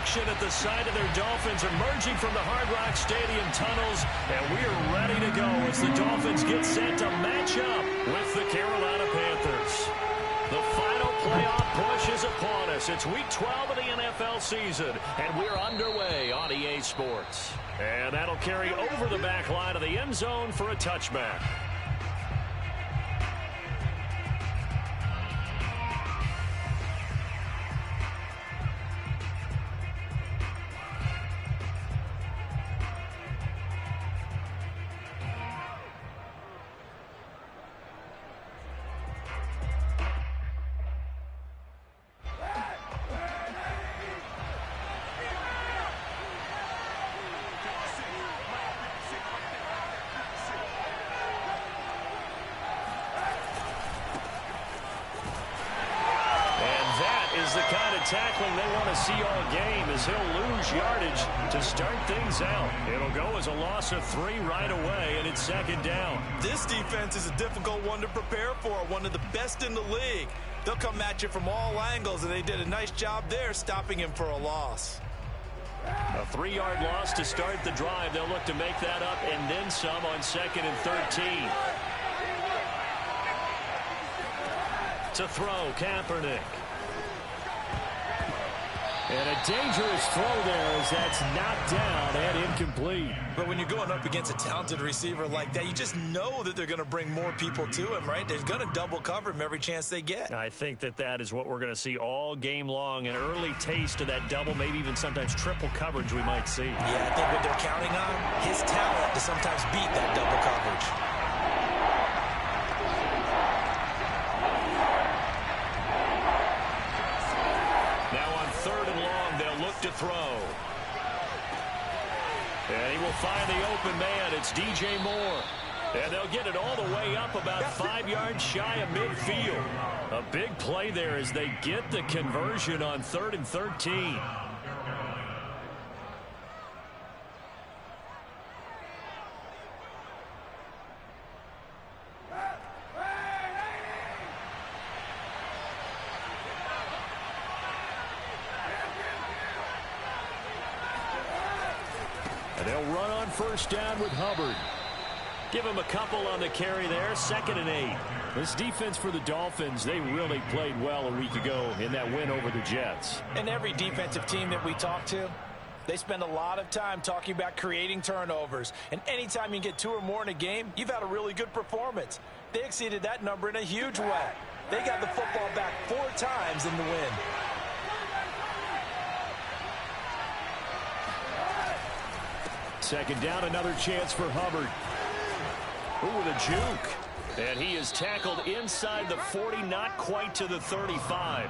action at the side of their Dolphins emerging from the Hard Rock Stadium tunnels, and we are ready to go as the Dolphins get set to match up with the Carolina Panthers. The final playoff push is upon us. It's Week 12 of the NFL season, and we're underway on EA Sports. And that'll carry over the back line of the end zone for a touchback. The kind of tackling they want to see all game as he'll lose yardage to start things out. It'll go as a loss of 3 right away, and it's second down. This defense is a difficult one to prepare for, one of the best in the league. They'll come at you from all angles, and they did a nice job there stopping him for a loss. A 3-yard loss to start the drive. They'll look to make that up and then some on 2nd and 13. To throw, Kaepernick. And a dangerous throw there as that's knocked down and incomplete. But when you're going up against a talented receiver like that, you just know that they're going to bring more people to him, right? They're going to double cover him every chance they get. I think that is what we're going to see all game long. An early taste of that double, maybe even sometimes triple coverage we might see. Yeah, I think what they're counting on, his talent to sometimes beat that double coverage. To throw. And he will find the open man. It's DJ Moore. And they'll get it all the way up about 5 yards shy of midfield. A big play there as they get the conversion on 3rd and 13. They'll run on first down with Hubbard. Give him a couple on the carry there. 2nd and 8. This defense for the Dolphins, they really played well a week ago in that win over the Jets. And every defensive team that we talk to, they spend a lot of time talking about creating turnovers. And anytime you get 2 or more in a game, you've had a really good performance. They exceeded that number in a huge way. They got the football back 4 times in the win. Second down, another chance for Hubbard. Ooh, the juke. And he is tackled inside the 40, not quite to the 35.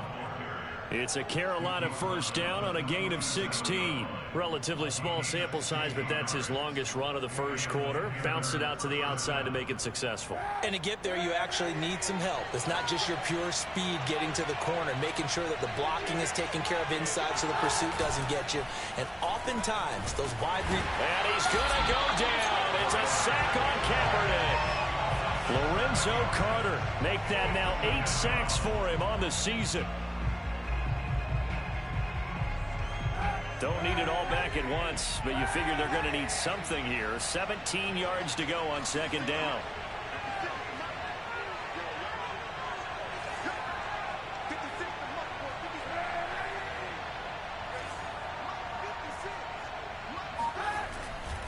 It's a Carolina first down on a gain of 16. Relatively small sample size, but that's his longest run of the first quarter. Bounced it out to the outside to make it successful. And to get there, you actually need some help. It's not just your pure speed getting to the corner, making sure that the blocking is taken care of inside so the pursuit doesn't get you. And oftentimes, those wide... And he's going to go down. It's a sack on Kaepernick. Lorenzo Carter make that now 8 sacks for him on the season. Don't need it all back at once, but you figure they're going to need something here. 17 yards to go on 2nd down.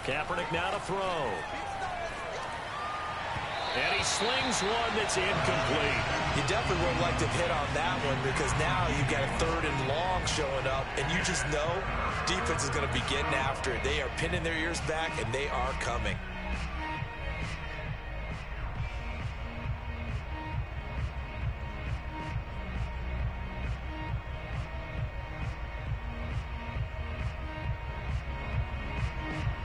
Kaepernick now to throw. And he slings one that's incomplete. You definitely would like to hit on that one because now you've got a 3rd and long showing up, and you just know defense is going to be getting after it. They are pinning their ears back, and they are coming.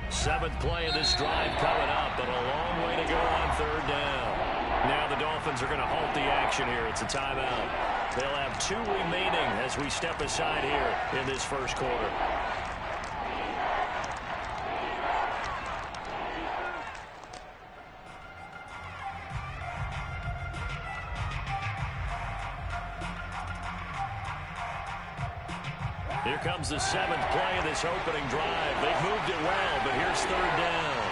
Seventh play of this drive coming up, but a long way to go on 3rd down. Now the Dolphins are going to halt the action here. It's a timeout. They'll have 2 remaining as we step aside here in this first quarter. Here comes the 7th play of this opening drive. They've moved it well, but here's 3rd down.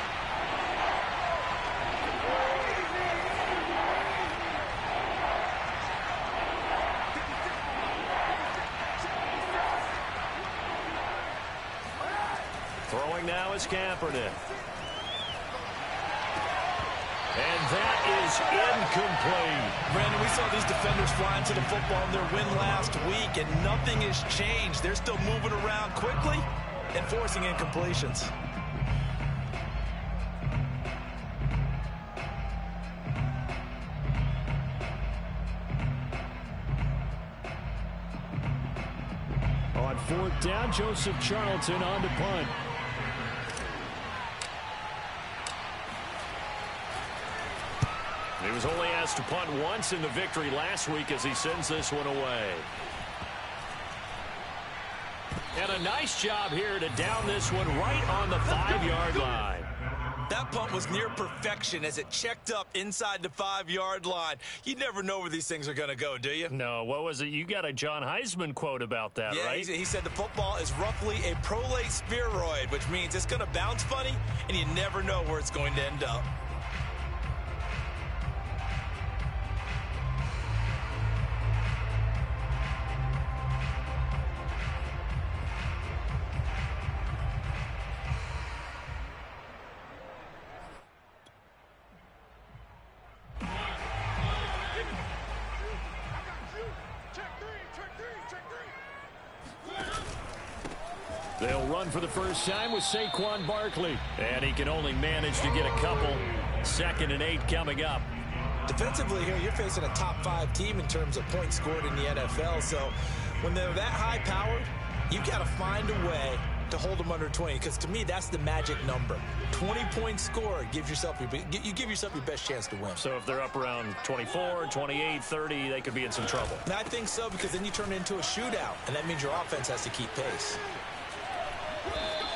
Throwing now is Kaepernick. And that is incomplete. Brandon, we saw these defenders flying to the football in their win last week, and nothing has changed. They're still moving around quickly and forcing incompletions. On 4th down, Joseph Charlton on to punt. He was only asked to punt once in the victory last week as he sends this one away. And a nice job here to down this one right on the 5-yard line. That punt was near perfection as it checked up inside the 5-yard line. You never know where these things are going to go, do you? No, what was it? You got a John Heisman quote about that, yeah, right? He said the football is roughly a prolate spheroid, which means it's going to bounce funny, and you never know where it's going to end up. They'll run for the first time with Saquon Barkley. And he can only manage to get a couple. 2nd and 8 coming up. Defensively here, you're facing a top 5 team in terms of points scored in the NFL. So when they're that high powered, you've got to find a way to hold them under 20. Because to me, that's the magic number. 20-point score gives yourself you give yourself your best chance to win. So if they're up around 24, 28, 30, they could be in some trouble. And I think so, because then you turn it into a shootout. And that means your offense has to keep pace.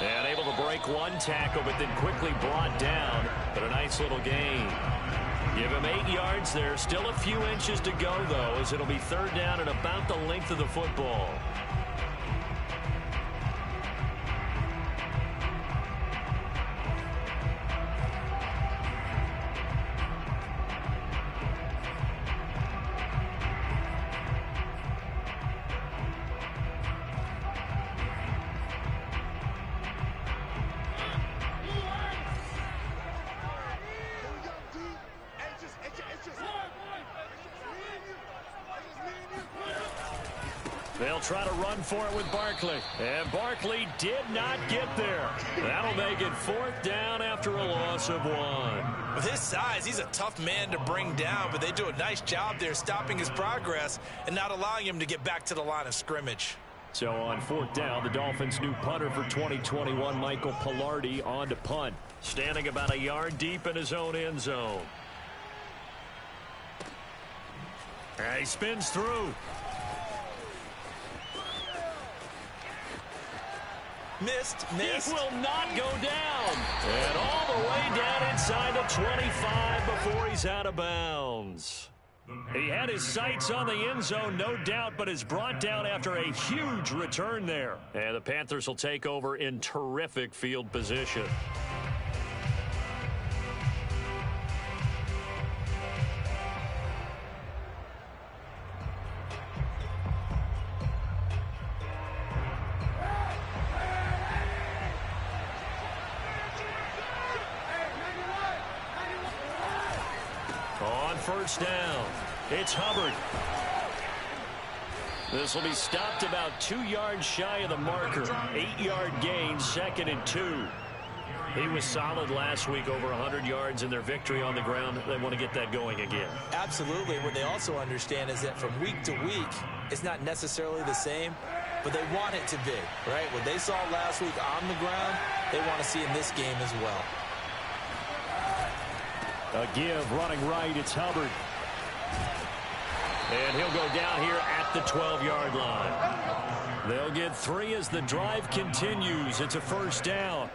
And able to break one tackle, but then quickly brought down. But a nice little gain. Give him 8 yards there. Still a few inches to go, though, as it'll be 3rd down and about the length of the football. They'll try to run for it with Barkley. And Barkley did not get there. That'll make it 4th down after a loss of 1. With his size, he's a tough man to bring down, but they do a nice job there stopping his progress and not allowing him to get back to the line of scrimmage. So on 4th down, the Dolphins' new punter for 2021, Michael Pilardi, on to punt. Standing about a yard deep in his own end zone. And he spins through. Missed. It will not go down. And all the way down inside the 25 before he's out of bounds. He had his sights on the end zone, no doubt, but is brought down after a huge return there. And the Panthers will take over in terrific field position. On 1st down, it's Hubbard. This will be stopped about 2 yards shy of the marker. 8-yard gain, 2nd and 2. He was solid last week, over 100 yards in their victory on the ground. They want to get that going again. Absolutely. What they also understand is that from week to week, it's not necessarily the same, but they want it to be, right? What they saw last week on the ground, they want to see in this game as well. A give, running right, it's Hubbard. And he'll go down here at the 12-yard line. They'll get 3 as the drive continues. It's a 1st down.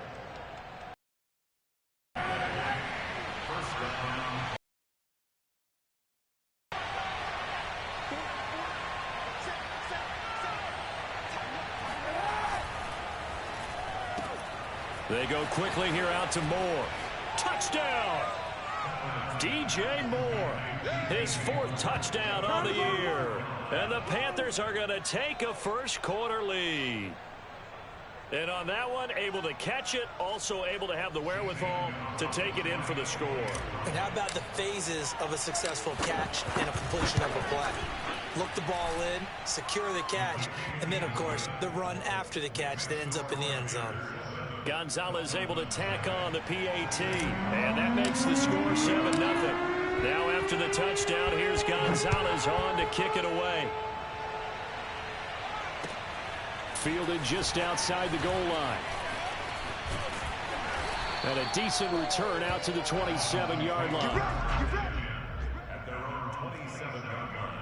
They go quickly here out to Moore. Touchdown! DJ Moore, his 4th touchdown on the year. And the Panthers are going to take a first-quarter lead. And on that one, able to catch it, also able to have the wherewithal to take it in for the score. And how about the phases of a successful catch and a completion of a play? Look the ball in, secure the catch, and then, of course, the run after the catch that ends up in the end zone. Gonzalez able to tack on the PAT, and that makes the score 7-0. Now after the touchdown, here's Gonzalez on to kick it away. Fielded just outside the goal line. And a decent return out to the 27-yard line. At their own 27-yard line.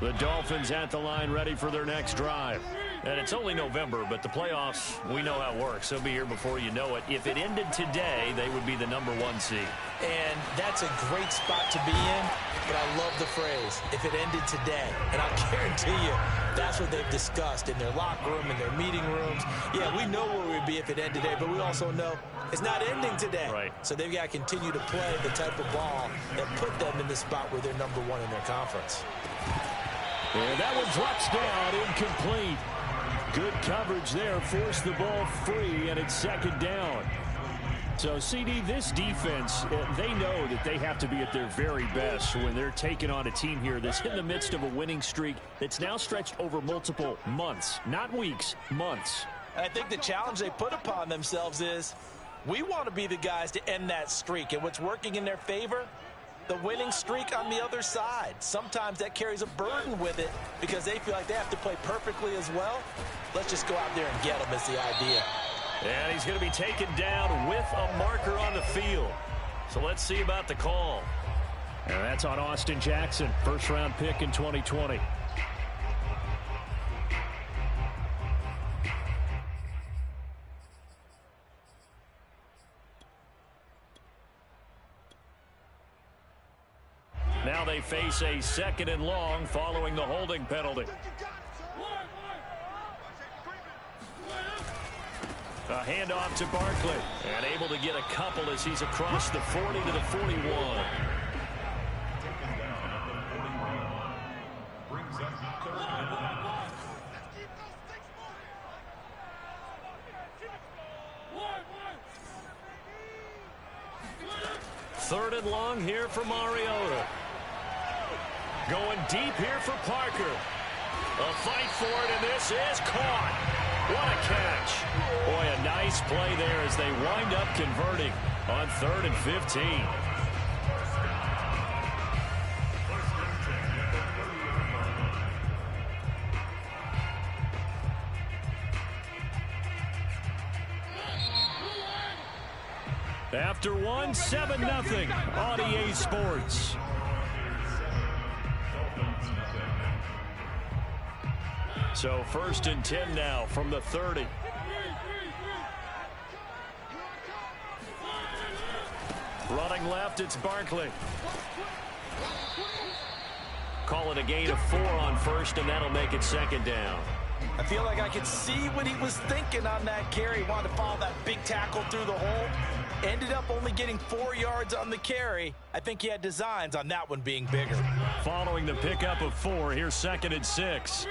The Dolphins at the line ready for their next drive. And it's only November, but the playoffs, we know how it works. They'll be here before you know it. If it ended today, they would be the #1 seed. And that's a great spot to be in, but I love the phrase, if it ended today. And I'll guarantee you, that's what they've discussed in their locker room, in their meeting rooms. Yeah, we know where we'd be if it ended today, but we also know it's not ending today. Right. So they've got to continue to play the type of ball that put them in the spot where they're #1 in their conference. And that one drops down, incomplete. Good coverage there, forced the ball free, and it's 2nd down. So, CD, this defense, they know that they have to be at their very best when they're taking on a team here that's in the midst of a winning streak that's now stretched over multiple months, not weeks, months. And I think the challenge they put upon themselves is we want to be the guys to end that streak, and what's working in their favor, the winning streak on the other side. Sometimes that carries a burden with it because they feel like they have to play perfectly as well. Let's just go out there and get them is the idea. And he's going to be taken down with a marker on the field. So let's see about the call. And that's on Austin Jackson, first-round pick in 2020. Now they face a 2nd and long following the holding penalty. A handoff to Barkley, and able to get a couple as he's across the 40 to the 41. Third and long here for Mariota. Going deep here for Parker. A fight for it, and this is caught. What a catch. Boy, a nice play there as they wind up converting on 3rd and 15. After one, 7-0 on EA Sports. So 1st and 10 now from the 30. Running left, it's Barkley. Call it a gain of 4 on 1st, and that'll make it 2nd down. I feel like I could see what he was thinking on that carry. He wanted to follow that big tackle through the hole. Ended up only getting 4 yards on the carry. I think he had designs on that one being bigger. Following the pickup of 4, here's 2nd and 6.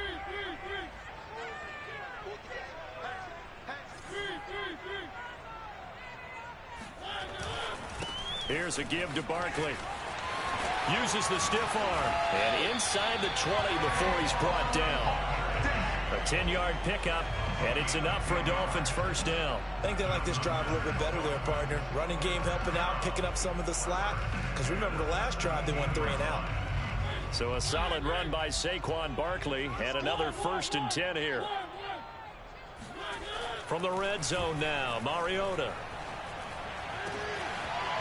Here's a give to Barkley. Uses the stiff arm. And inside the 20 before he's brought down. A 10-yard pickup, and it's enough for a Dolphins 1st down. I think they like this drive a little bit better there, partner. Running game helping out, picking up some of the slack. Because remember the last drive, they went 3 and out. So a solid run by Saquon Barkley, and another 1st and 10 here. From the red zone now, Mariota.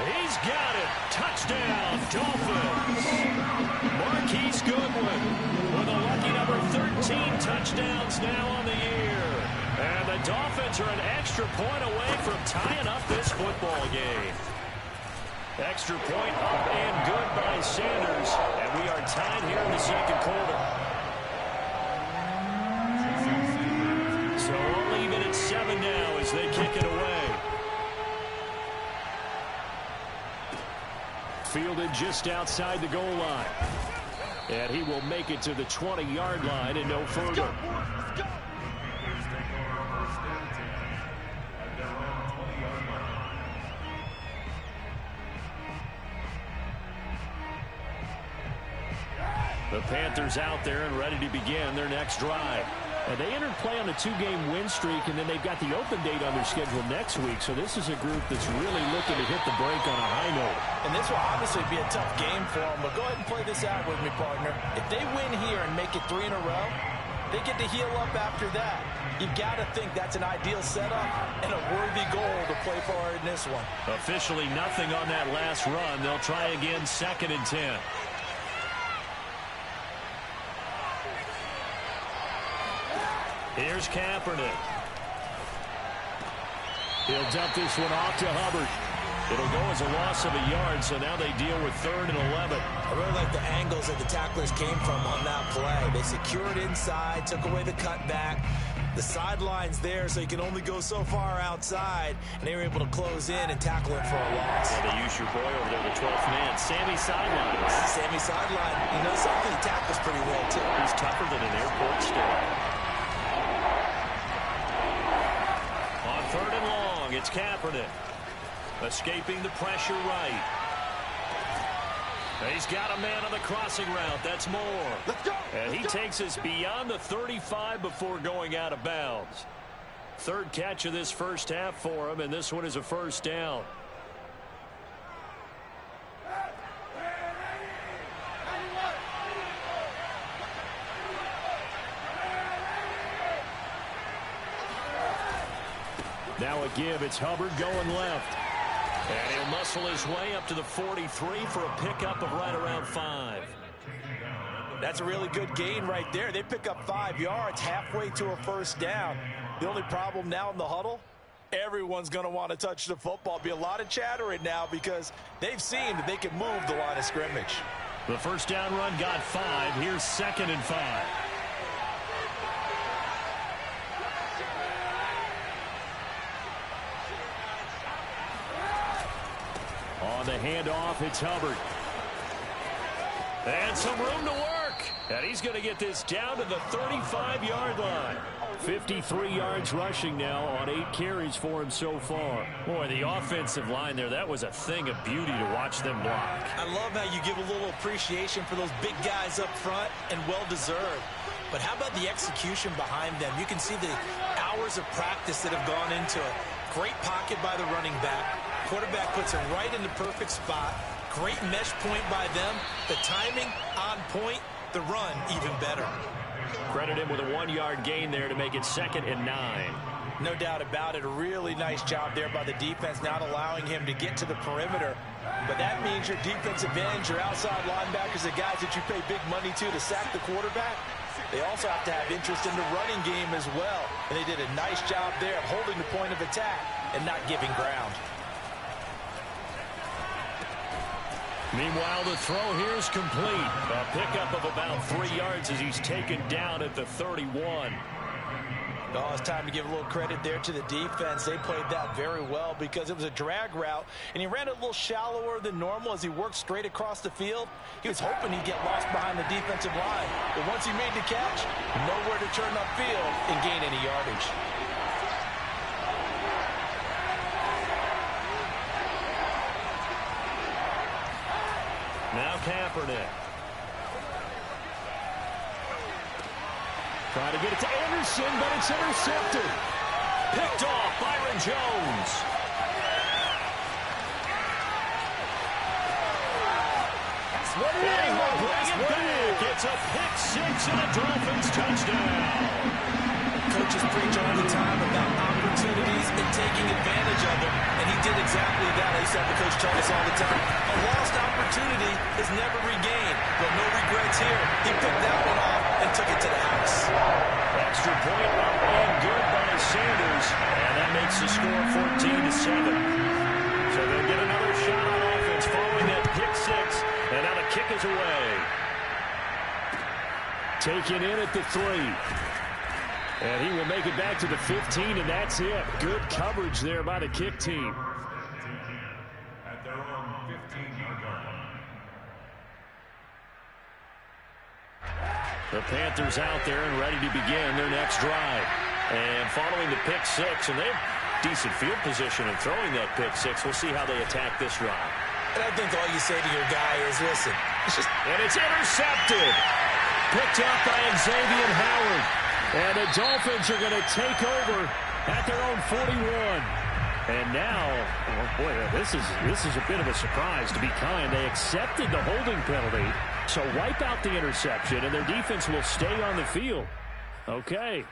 He's got it. Touchdown, Dolphins. Marquise Goodwin with a lucky number 13 touchdown. touchdowns now on the year. And the Dolphins are an extra point away from tying up this football game. Extra point up and good by Sanders. And we are tied here in the second quarter. So we'll leave it at 7 now as they kick it away. Fielded just outside the goal line. And he will make it to the 20-yard line and no further. Panthers take over first and 10 at their own 20-yard line. The Panthers out there and ready to begin their next drive. And they entered play on a 2-game win streak, and then they've got the open date on their schedule next week. So this is a group that's really looking to hit the break on a high note. And this will obviously be a tough game for them, but go ahead and play this out with me, partner. If they win here and make it 3 in a row, they get to heal up after that. You've got to think that's an ideal setup and a worthy goal to play for in this one. Officially nothing on that last run. They'll try again, 2nd and 10. Here's Kaepernick. He'll dump this one off to Hubbard. It'll go as a loss of a yard, so now they deal with 3rd and 11. I really like the angles that the tacklers came from on that play. They secured inside, took away the cutback. The sideline's there, so you can only go so far outside, and they were able to close in and tackle him for a loss. Yeah, they use your boy over there, the 12th man, Sammy Sidelines. Sammy sideline, you know something? He tackles pretty well, too. He's tougher than an airport stay. On 3rd and long, it's Kaepernick. Escaping the pressure right. He's got a man on the crossing route. That's Moore. And he takes us beyond the 35 before going out of bounds. 3rd catch of this first half for him, and this one is a first down. Now a give. It's Hubbard going left. And he'll muscle his way up to the 43 for a pickup of right around 5. That's a really good gain right there. They pick up 5 yards halfway to a first down. The only problem now in the huddle, everyone's going to want to touch the football. Be a lot of chatter right now because they've seen that they can move the line of scrimmage. The first down run got 5. Here's 2nd and 5. On the handoff, it's Hubbard. And some room to work. And he's going to get this down to the 35-yard line. 53 yards rushing now on 8 carries for him so far. Boy, the offensive line there, that was a thing of beauty to watch them block. I love how you give a little appreciation for those big guys up front, and well-deserved. But how about the execution behind them? You can see the hours of practice that have gone into it. Great pocket by the running back. Quarterback puts it right in the perfect spot. Great mesh point by them. The timing on point. The run even better. Credit him with a 1-yard gain there to make it 2nd and 9. No doubt about it. A really nice job there by the defense, not allowing him to get to the perimeter. But that means your defensive ends, your outside linebackers, the guys that you pay big money to sack the quarterback, they also have to have interest in the running game as well. And they did a nice job there of holding the point of attack and not giving ground. Meanwhile, the throw here is complete. A pickup of about 3 yards as he's taken down at the 31. Oh, it's time to give a little credit there to the defense. They played that very well because it was a drag route, and he ran it a little shallower than normal as he worked straight across the field. He was hoping he'd get lost behind the defensive line. But once he made the catch, nowhere to turn upfield and gain any yardage. Now Kaepernick. Trying to get it to Anderson, but it's intercepted. Picked off Byron Jones. That's what it is. Bring it back. It's a pick 6 and a Dolphins touchdown. Coaches preach all the time about opportunities and taking advantage of them, and he did exactly that. I used to have the coach tell us all the time, a lost opportunity is never regained, but no regrets here. He picked that one off and took it to the house. It's the score 14-7. So they'll get another shot on offense following that pick six. And now the kick is away. Taken in at the 3. And he will make it back to the 15, and that's it. Good coverage there by the kick team. At their own 15-yard line. The Panthers out there and ready to begin their next drive. And following the pick six, and they have decent field position in throwing that pick six. We'll see how they attack this drive. And I think all you say to your guy is, listen, and it's intercepted. Picked up by Xavier Howard. And the Dolphins are going to take over at their own 41. And now, oh boy, this is a bit of a surprise, to be kind. They accepted the holding penalty, so wipe out the interception, and their defense will stay on the field. Okay.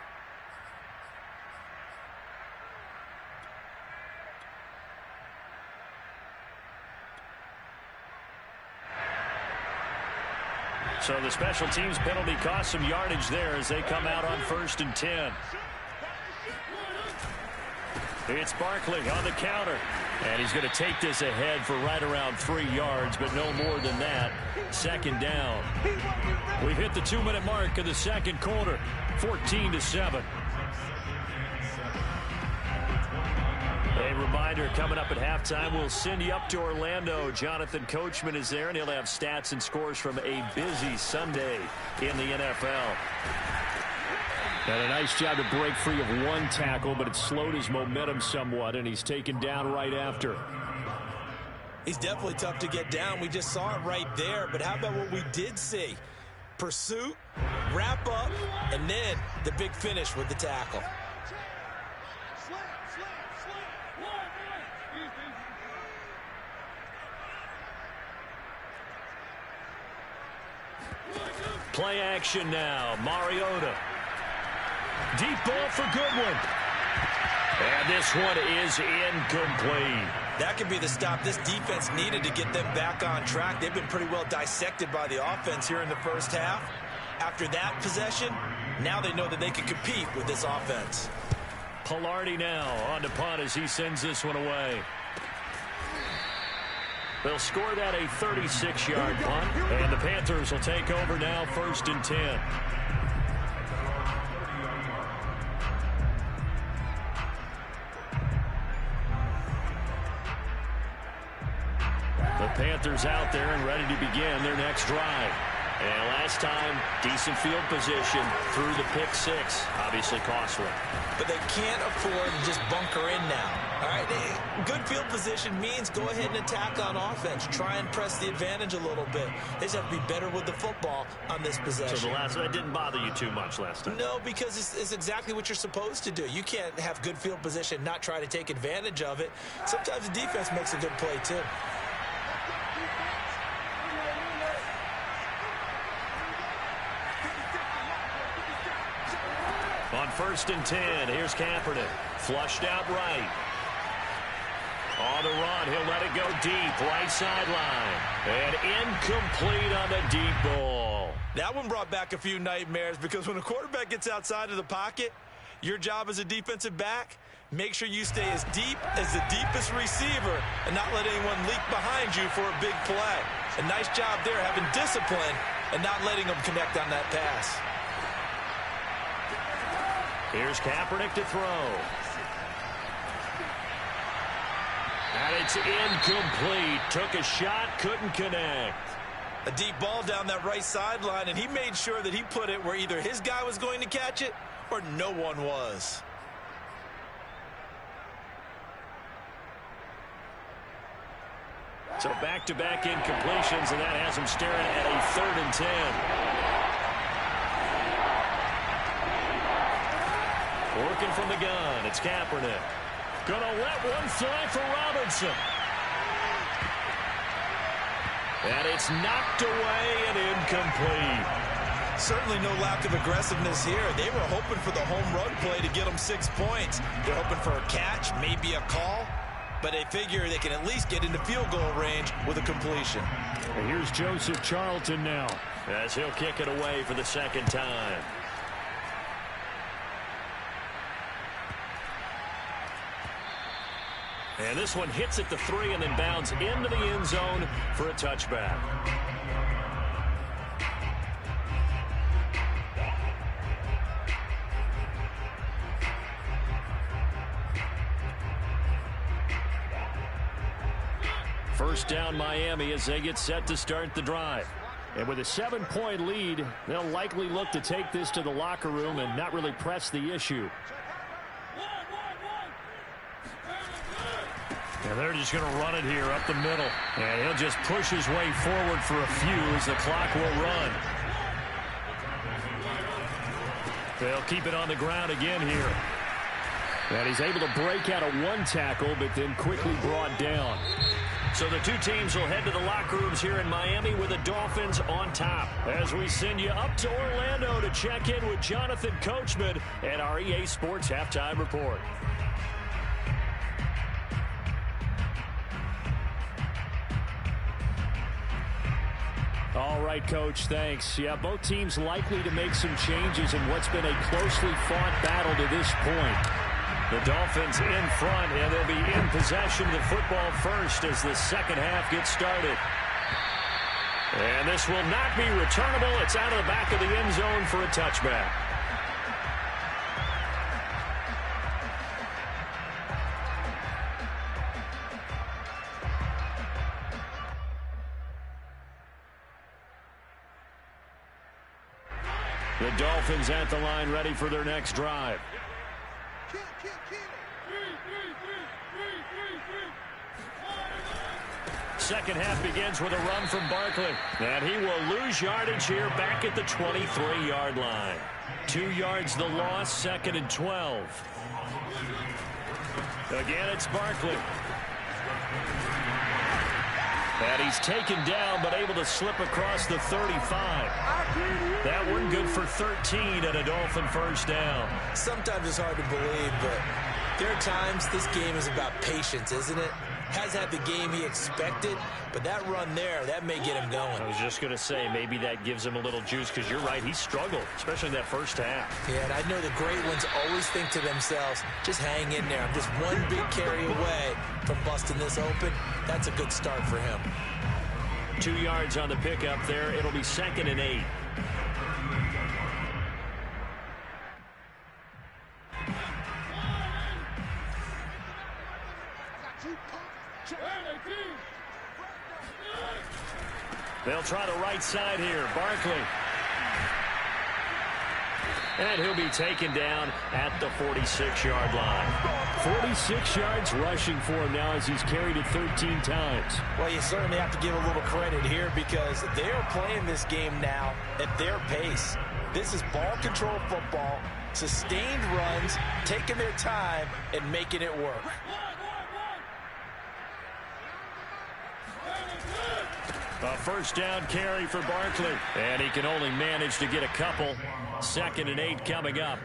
So the special teams penalty cost some yardage there as they come out on 1st and 10. It's Barkley on the counter. And he's going to take this ahead for right around 3 yards, but no more than that. 2nd down. We've hit the 2-minute mark of the second quarter. 14-7. A reminder, coming up at halftime, we'll send you up to Orlando. Jonathan Coachman is there, and he'll have stats and scores from a busy Sunday in the NFL. And a nice job to break free of 1 tackle, but it slowed his momentum somewhat, and he's taken down right after. He's definitely tough to get down. We just saw it right there, but how about what we did see? Pursuit, wrap up, and then the big finish with the tackle. Play action now. Mariota. Deep ball for Goodwin. And this one is incomplete. That could be the stop this defense needed to get them back on track. They've been pretty well dissected by the offense here in the first half. After that possession, now they know that they can compete with this offense. Pilardi now on to punt as he sends this one away. They'll score that a 36-yard punt, and the Panthers will take over now 1st and 10. The Panthers out there and ready to begin their next drive. And last time, decent field position through the pick six. Obviously costly. But they can't afford to just bunker in now. All right, good field position means go ahead and attack on offense. Try and press the advantage a little bit. They just have to be better with the football on this possession. So that didn't bother you too much last time? No, because it's exactly what you're supposed to do. You can't have good field position, not try to take advantage of it. Sometimes the defense makes a good play too. On 1st and 10, here's Kaepernick. Flushed out right. On the run, he'll let it go deep, right sideline. And incomplete on the deep ball. That one brought back a few nightmares because when a quarterback gets outside of the pocket, your job as a defensive back, make sure you stay as deep as the deepest receiver and not let anyone leak behind you for a big play. A nice job there, having discipline and not letting them connect on that pass. Here's Kaepernick to throw. And it's incomplete. Took a shot, couldn't connect. A deep ball down that right sideline, and he made sure that he put it where either his guy was going to catch it or no one was. So back-to-back incompletions, and that has him staring at a 3rd and 10. Working from the gun, it's Kaepernick. Gonna let one fly for Robinson. And it's knocked away and incomplete. Certainly no lack of aggressiveness here. They were hoping for the home run play to get them 6 points. They're hoping for a catch, maybe a call, but they figure they can at least get into field goal range with a completion. And here's Joseph Charlton now, as he'll kick it away for the 2nd time. And this one hits at the 3 and then bounds into the end zone for a touchback. First down Miami as they get set to start the drive. And with a 7-point lead, they'll likely look to take this to the locker room and not really press the issue. And they're just going to run it here up the middle. And he'll just push his way forward for a few as the clock will run. They'll keep it on the ground again here. And he's able to break out of one tackle, but then quickly brought down. So the two teams will head to the locker rooms here in Miami with the Dolphins on top. As we send you up to Orlando to check in with Jonathan Coachman and our EA Sports Halftime Report. All right, Coach, thanks. Yeah, both teams likely to make some changes in what's been a closely fought battle to this point. The Dolphins in front, and they'll be in possession of the football first as the second half gets started. And this will not be returnable. It's out of the back of the end zone for a touchback. The Dolphins at the line ready for their next drive. Second half begins with a run from Barkley. And he will lose yardage here back at the 23-yard line. 2 yards the loss, 2nd and 12. Again, it's Barkley. And he's taken down, but able to slip across the 35. That one good for 13 and a Dolphin first down. Sometimes it's hard to believe, but there are times this game is about patience, isn't it? Has had the game he expected, but that run there, that may get him going. I was just going to say, maybe that gives him a little juice, because you're right, he struggled, especially in that first half. Yeah, and I know the great ones always think to themselves, just hang in there. I'm just one big carry away from busting this open. That's a good start for him. 2 yards on the pickup there. It'll be 2nd and 8. They'll try the right side here. Barkley. And he'll be taken down at the 46-yard line. 46 yards rushing for him now as he's carried it 13 times. Well, you certainly have to give a little credit here because they are playing this game now at their pace. This is ball control football, sustained runs, taking their time, and making it work. A first down carry for Barkley. And he can only manage to get a couple. 2nd and 8 coming up.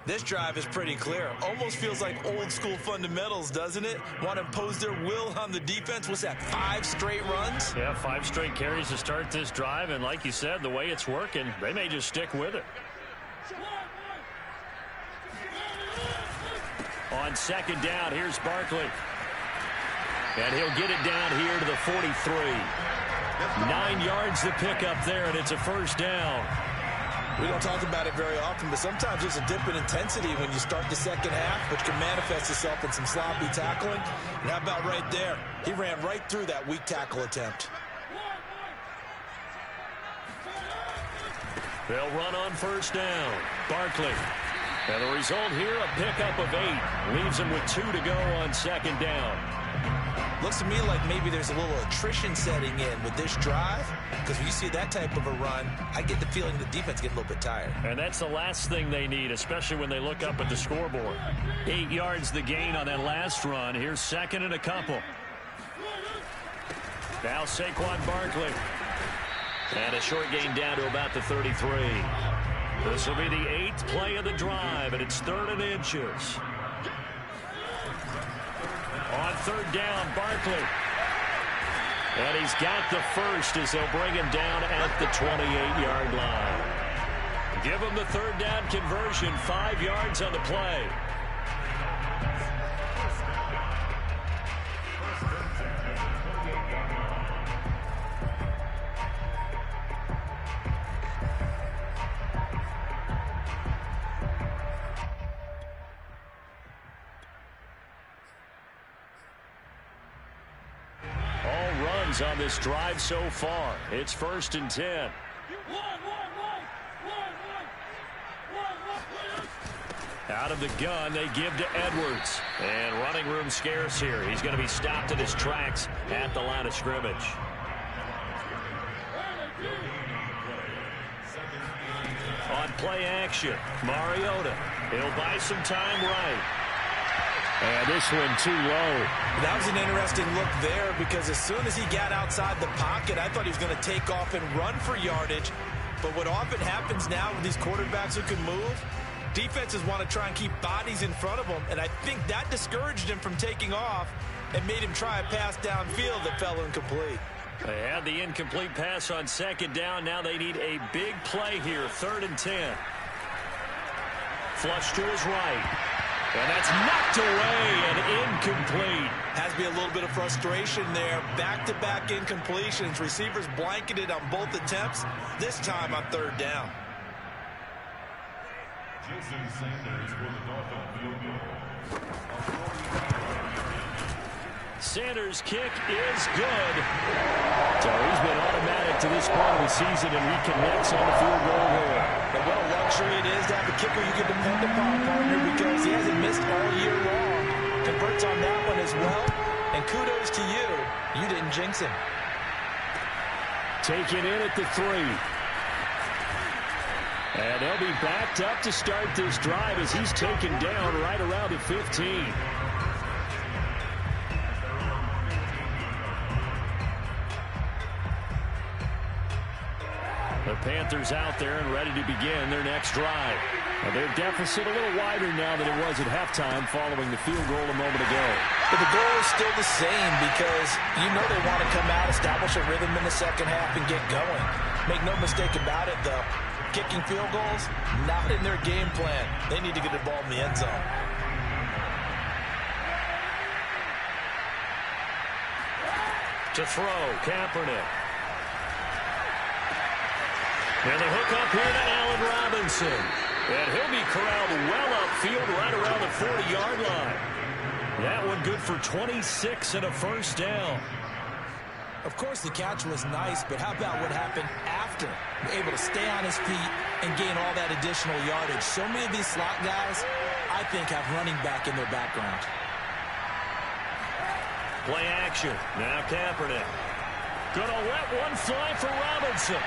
This drive is pretty clear. Almost feels like old school fundamentals, doesn't it? Want to impose their will on the defense. What's that, 5 straight runs? Yeah, 5 straight carries to start this drive. And like you said, the way it's working, they may just stick with it. On 2nd down, here's Barkley. And he'll get it down here to the 43. 9 yards to pick up there, and it's a first down. We don't talk about it very often, but sometimes there's a dip in intensity when you start the second half, which can manifest itself in some sloppy tackling. And how about right there? He ran right through that weak tackle attempt. They'll run on first down. Barkley. And the result here, a pickup of 8. Leaves him with 2 to go on 2nd down. Looks to me like maybe there's a little attrition setting in with this drive, because when you see that type of a run, I get the feeling the defense getting a little bit tired. And that's the last thing they need, especially when they look up at the scoreboard. 8 yards the gain on that last run. Here's 2nd and a couple. Now Saquon Barkley. And a short gain down to about the 33. This will be the 8th play of the drive, and it's 3rd and inches. On 3rd down, Barkley. And he's got the first as they'll bring him down at the 28-yard line. Give him the 3rd down conversion, 5 yards on the play. on this drive so far. It's 1st and 10. Out of the gun, they give to Edwards. And running room scarce here. He's going to be stopped in his tracks at the line of scrimmage. On play action, Mariota. He'll buy some time right. And this one too low. That was an interesting look there because as soon as he got outside the pocket, I thought he was going to take off and run for yardage. But what often happens now with these quarterbacks who can move, defenses want to try and keep bodies in front of them, and I think that discouraged him from taking off and made him try a pass downfield that fell incomplete. They had the incomplete pass on 2nd down. Now they need a big play here, 3rd and 10. Flush to his right. And that's knocked away and incomplete. Has to be a little bit of frustration there. Back-to-back incompletions. Receivers blanketed on both attempts, this time on 3rd down. Jason Sanders for the Dolphins field goal. Sanders' kick is good. So he's been automatic to this point of the season, and he connects on the field goal here. And what a luxury it is to have a kicker you can depend upon, partner, because he hasn't missed all year long. Converts on that one as well. And kudos to you. You didn't jinx him. Taken in at the 3. And they'll be backed up to start this drive as he's taken down right around the 15. The Panthers out there and ready to begin their next drive. Now their deficit a little wider now than it was at halftime following the field goal a moment ago. But the goal is still the same because you know they want to come out, establish a rhythm in the second half, and get going. Make no mistake about it, though. Kicking field goals, not in their game plan. They need to get the ball in the end zone. To throw, Kaepernick. And the hook up here to Allen Robinson. And he'll be corralled well upfield right around the 40-yard line. That one good for 26 and a 1st down. Of course, the catch was nice, but how about what happened after? Able to stay on his feet and gain all that additional yardage. So many of these slot guys, I think, have running back in their background. Play action. Now Kaepernick. Gonna let one fly for Robinson.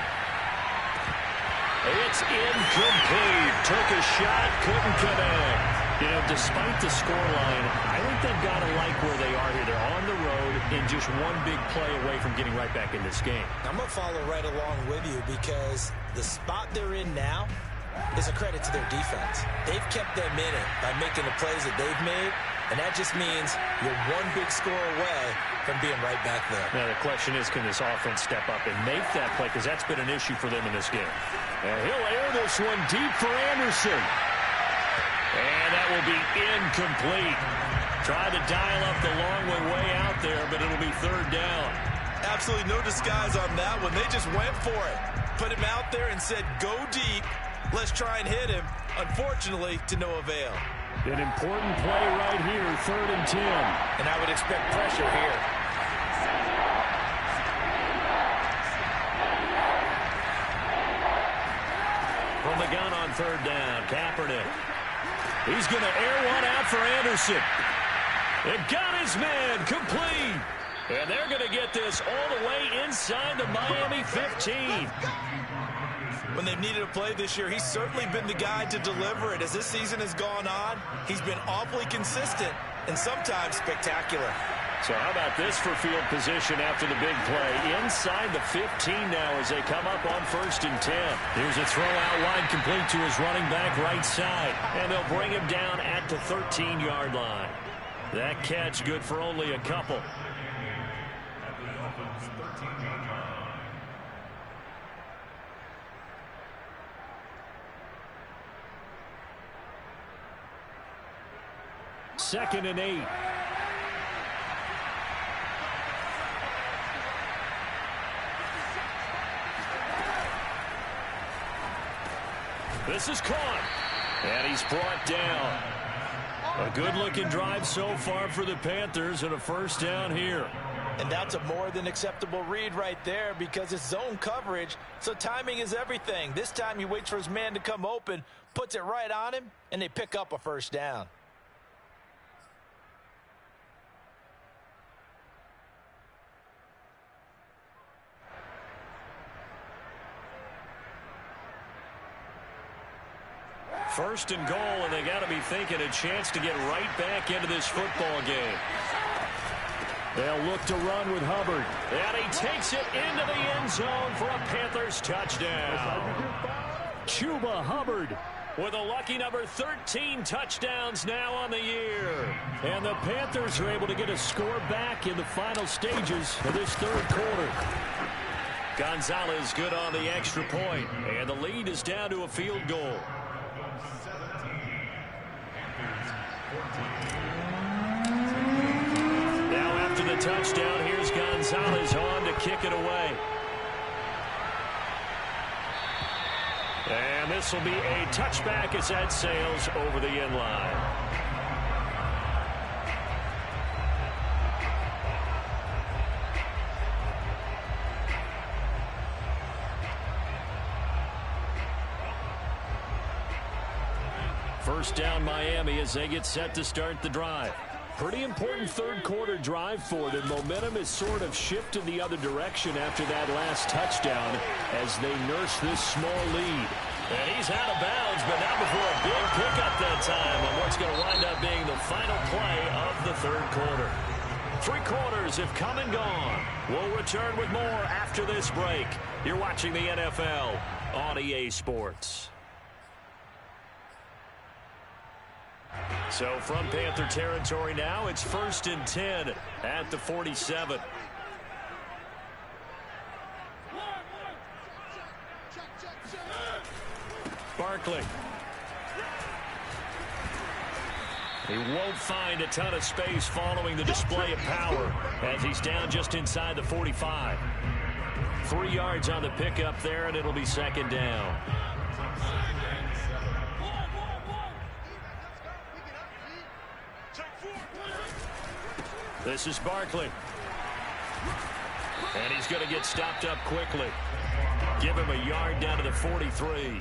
It's incomplete. Took a shot, couldn't connect. You know, despite the scoreline, I think they've got to like where they are here. They're on the road and just one big play away from getting right back in this game. I'm going to follow right along with you because the spot they're in now is a credit to their defense. They've kept them in it by making the plays that they've made, and that just means you're one big score away from being right back there. Now, the question is, can this offense step up and make that play? Because that's been an issue for them in this game. And he'll air this one deep for Anderson. And that will be incomplete. Tried to dial up the long way out there, but it'll be 3rd down. Absolutely no disguise on that one. They just went for it. Put him out there and said, go deep. Let's try and hit him. Unfortunately, to no avail. An important play right here, 3rd and 10. And I would expect pressure here. From the gun on 3rd down, Kaepernick. He's going to air one out for Anderson. It got his man complete. And they're going to get this all the way inside the Miami 15. When they've needed a play this year, he's certainly been the guy to deliver it. As this season has gone on, he's been awfully consistent and sometimes spectacular. So how about this for field position after the big play? Inside the 15 now as they come up on 1st and 10. Here's a throw out wide complete to his running back right side. And they'll bring him down at the 13-yard line. That catch good for only a couple. At the Dolphins' 13-yard line. Second and 8. This is caught. And he's brought down. A good-looking drive so far for the Panthers and a 1st down here. And that's a more than acceptable read right there because it's zone coverage, so timing is everything. This time he waits for his man to come open, puts it right on him, and they pick up a first down. First and goal, and they got to be thinking a chance to get right back into this football game. They'll look to run with Hubbard. And he takes it into the end zone for a Panthers touchdown. Chuba Hubbard with a lucky number 13 touchdowns now on the year. And the Panthers are able to get a score back in the final stages of this third quarter. Gonzalez good on the extra point, and the lead is down to a field goal. Now after the touchdown, here's Gonzalez on to kick it away. And this will be a touchback as that sails over the end line. First down Miami as they get set to start the drive. Pretty important third quarter drive for them. Momentum has sort of shifted the other direction after that last touchdown as they nurse this small lead. And he's out of bounds, but not before a big pickup that time on what's going to wind up being the final play of the third quarter. 3 quarters have come and gone. We'll return with more after this break. You're watching the NFL on EA Sports. So from Panther territory now, it's 1st and 10 at the 47. Barkley. He won't find a ton of space following the display of power as he's down just inside the 45. 3 yards on the pickup there, and it'll be 2nd down. This is Barkley. And he's going to get stopped up quickly. Give him a yard down to the 43.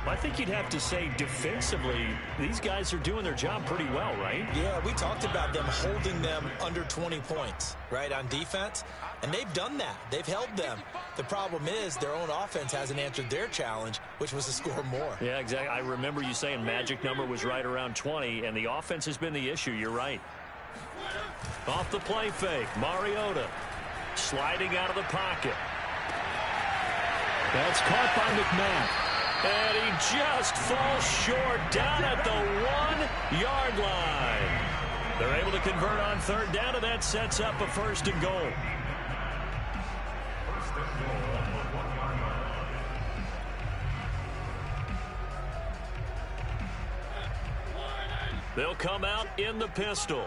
I think you'd have to say defensively, these guys are doing their job pretty well, right? Yeah, we talked about them holding them under 20 points, right, on defense. And they've done that. They've held them. The problem is their own offense hasn't answered their challenge, which was to score more. Yeah, exactly. I remember you saying magic number was right around 20, and the offense has been the issue. You're right. Off the play fake, Mariota sliding out of the pocket. That's caught by McMahon. And he just falls short down at the 1-yard line. They're able to convert on 3rd down, and that sets up a 1st and goal. They'll come out in the pistol.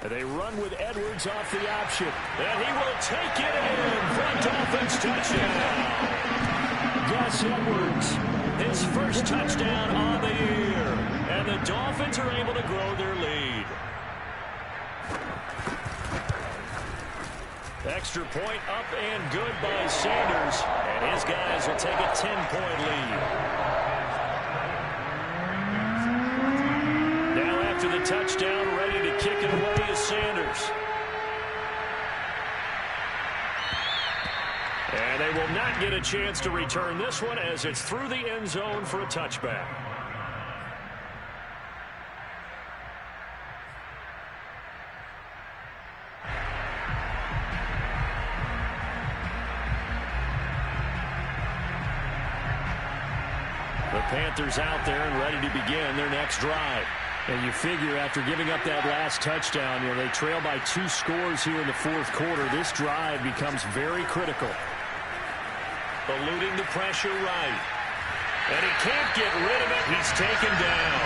And they run with Edwards off the option. And he will take it in for a Dolphins touchdown. Gus Edwards, his first touchdown on the year. And the Dolphins are able to grow their lead. Extra point up and good by Sanders. And his guys will take a 10-point lead. Now after the touchdown, ready to kick it away is Sanders. And they will not get a chance to return this one as it's through the end zone for a touchback. The Panthers out there and ready to begin their next drive. And you figure after giving up that last touchdown, they trail by 2 scores here in the 4th quarter. This drive becomes very critical. Eluding the pressure right. And he can't get rid of it. He's taken down.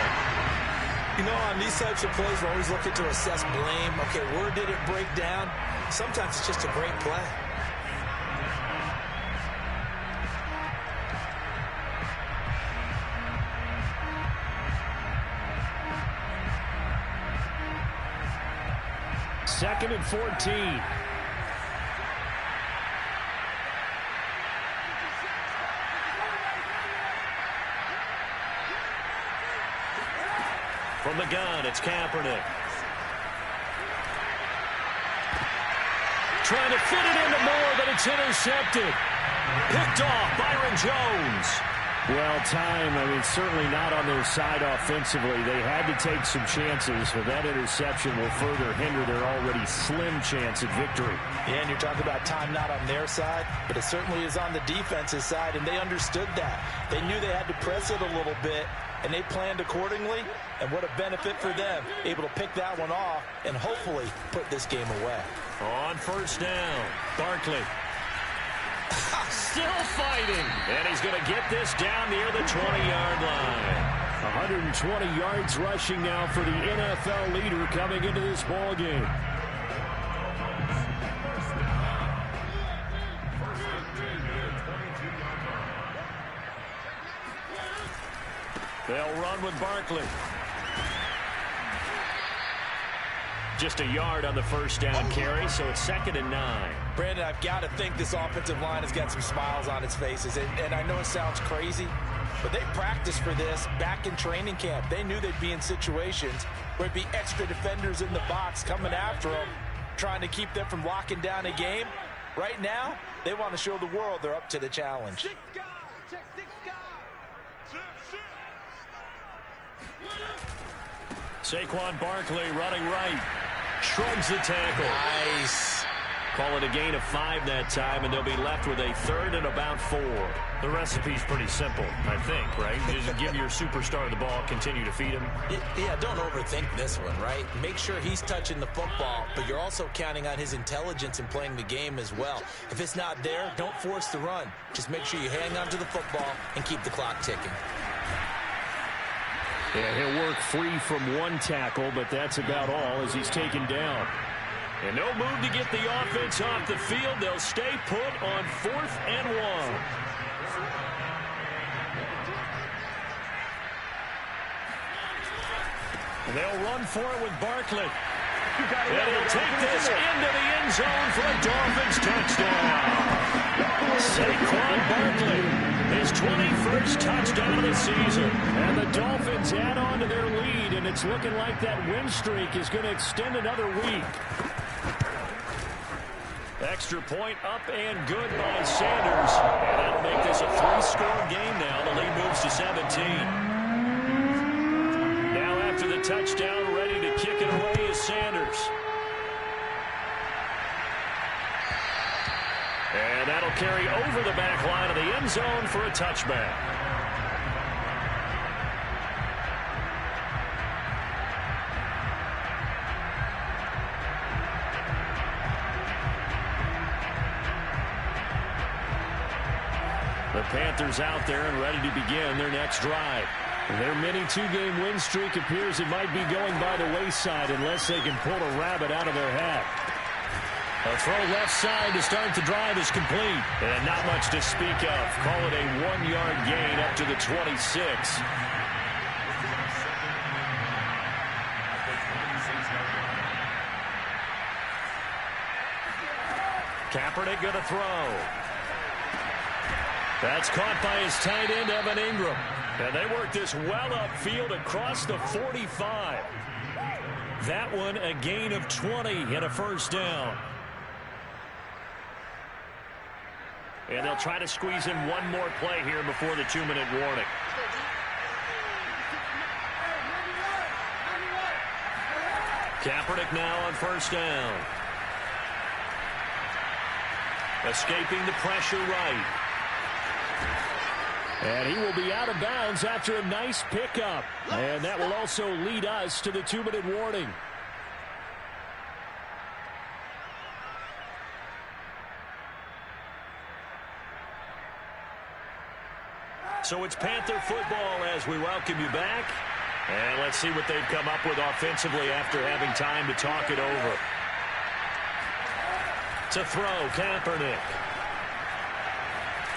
You know, on these types of plays, we're always looking to assess blame. Okay, where did it break down? Sometimes it's just a great play. 2nd and 14. From the gun, it's Kaepernick. Trying to fit it into Moore, but it's intercepted. Picked off, Byron Jones. Well, time, certainly not on their side offensively. They had to take some chances, but that interception will further hinder their already slim chance at victory. Yeah, and you're talking about time not on their side, but it certainly is on the defense's side, and they understood that. They knew they had to press it a little bit, and they planned accordingly, and what a benefit for them, able to pick that one off and hopefully put this game away. On first down, Barkley. Still fighting, and he's going to get this down near the 20-yard line. 120 yards rushing now for the NFL leader coming into this ball game. They'll run with Barkley. Just a yard on the first down carry, so it's 2nd and 9. Brandon, I've got to think this offensive line has got some smiles on its faces. And I know it sounds crazy, but they practiced for this back in training camp. They knew they'd be in situations where it'd be extra defenders in the box coming after them, trying to keep them from locking down a game. Right now, they want to show the world they're up to the challenge. Saquon Barkley running right. Shrugs the tackle. Nice. Call it a gain of 5 that time, and they'll be left with a 3rd and about 4. The recipe's pretty simple, I think, right? Just give your superstar the ball, continue to feed him. Yeah, don't overthink this one, right? Make sure he's touching the football, but you're also counting on his intelligence in playing the game as well. If it's not there, don't force the run. Just make sure you hang on to the football and keep the clock ticking. Yeah, he'll work free from one tackle, but that's about all as he's taken down. And no move to get the offense off the field. They'll stay put on 4th and 1. And they'll run for it with Barkley. And he'll take this into the end zone for a Dolphins touchdown. Saquon Barkley. His 21st touchdown of the season. And the Dolphins add on to their lead, and it's looking like that win streak is going to extend another week. Extra point up and good by Sanders. And that'll make this a 3-score game now. The lead moves to 17. Now after the touchdown, ready to kick it away is Sanders. And that'll carry over the back line of the end zone for a touchback. The Panthers out there and ready to begin their next drive. Their mini 2-game win streak appears it might be going by the wayside unless they can pull a rabbit out of their hat. A throw left side to start the drive is complete. And not much to speak of. Call it a 1-yard gain up to the 26. Kaepernick going to throw. That's caught by his tight end, Evan Ingram. And they work this well upfield across the 45. That one a gain of 20 and a first down. And they'll try to squeeze in one more play here before the 2-minute warning. Kaepernick now on first down. Escaping the pressure right. And he will be out of bounds after a nice pickup. And that will also lead us to the 2-minute warning. So it's Panther football as we welcome you back. And let's see what they've come up with offensively after having time to talk it over. To throw, Kaepernick.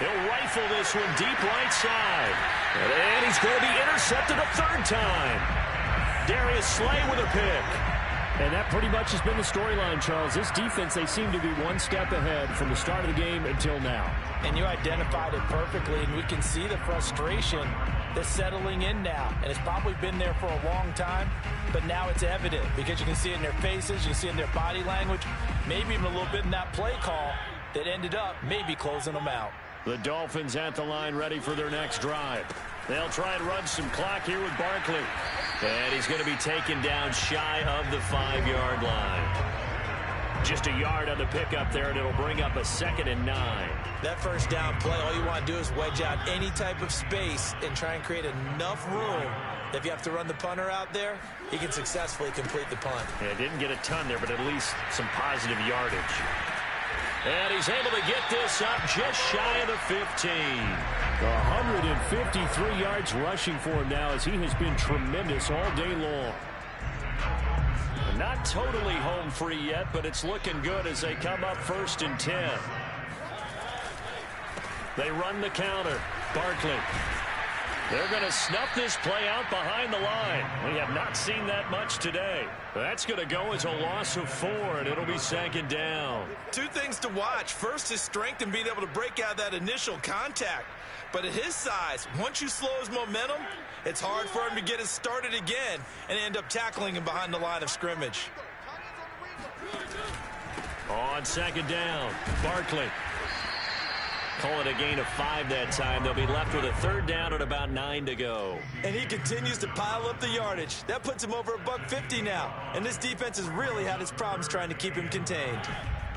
He'll rifle this one deep right side. And he's going to be intercepted a 3rd time. Darius Slay with a pick. And that pretty much has been the storyline, Charles. This defense, they seem to be one step ahead from the start of the game until now. And you identified it perfectly, and we can see the frustration that's settling in now. And it's probably been there for a long time, but now it's evident because you can see it in their faces, you can see it in their body language, maybe even a little bit in that play call that ended up maybe closing them out. The Dolphins at the line ready for their next drive. They'll try and run some clock here with Barkley. And he's going to be taken down shy of the 5-yard line. Just a yard on the pickup there, and it'll bring up a 2nd and 9. That first down play, all you want to do is wedge out any type of space and try and create enough room that if you have to run the punter out there, he can successfully complete the punt. Yeah, didn't get a ton there, but at least some positive yardage. And he's able to get this up just shy of the 15. 153 yards rushing for him now as he has been tremendous all day long. Not totally home free yet, but it's looking good as they come up 1st and 10. They run the counter. Barkley. They're going to snuff this play out behind the line. We have not seen that much today. That's going to go as a loss of 4, and it'll be 2nd down. 2 things to watch. First, his strength and being able to break out that initial contact. But at his size, once you slow his momentum, it's hard for him to get it started again and end up tackling him behind the line of scrimmage. On 2nd down, Barkley. Call it a gain of 5 that time. They'll be left with a 3rd down at about 9 to go. And he continues to pile up the yardage. That puts him over $150 now. And this defense has really had its problems trying to keep him contained.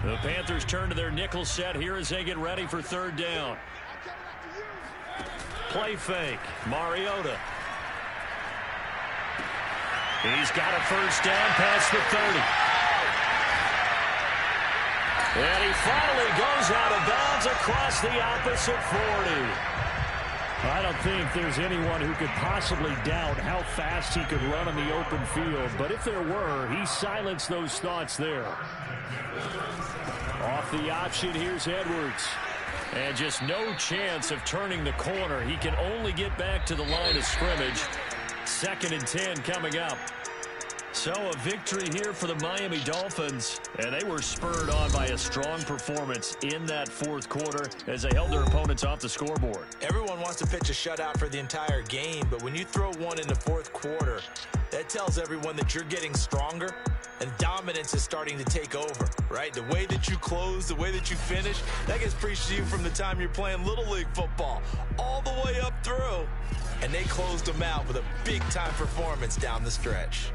The Panthers turn to their nickel set here as they get ready for 3rd down. Play fake. Mariota. He's got a 1st down past the 30. And he finally goes out of bounds across the opposite 40. I don't think there's anyone who could possibly doubt how fast he could run on the open field. But if there were, he silenced those thoughts there. Off the option, here's Edwards. And just no chance of turning the corner. He can only get back to the line of scrimmage. 2nd and 10 coming up. So a victory here for the Miami Dolphins, and they were spurred on by a strong performance in that 4th quarter as they held their opponents off the scoreboard. Everyone wants to pitch a shutout for the entire game, but when you throw one in the 4th quarter, that tells everyone that you're getting stronger and dominance is starting to take over, right? The way that you close, the way that you finish, that gets preached to you from the time you're playing Little League football all the way up through, and they closed them out with a big-time performance down the stretch.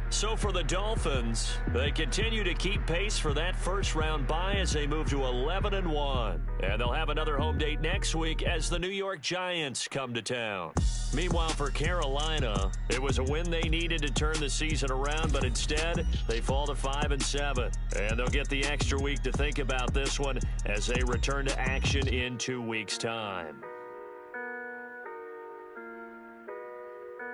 So for the Dolphins, they continue to keep pace for that 1st-round bye as they move to 11-1. And they'll have another home date next week as the New York Giants come to town. Meanwhile, for Carolina, it was a win they needed to turn the season around, but instead, they fall to 5-7. And they'll get the extra week to think about this one as they return to action in 2 weeks' time.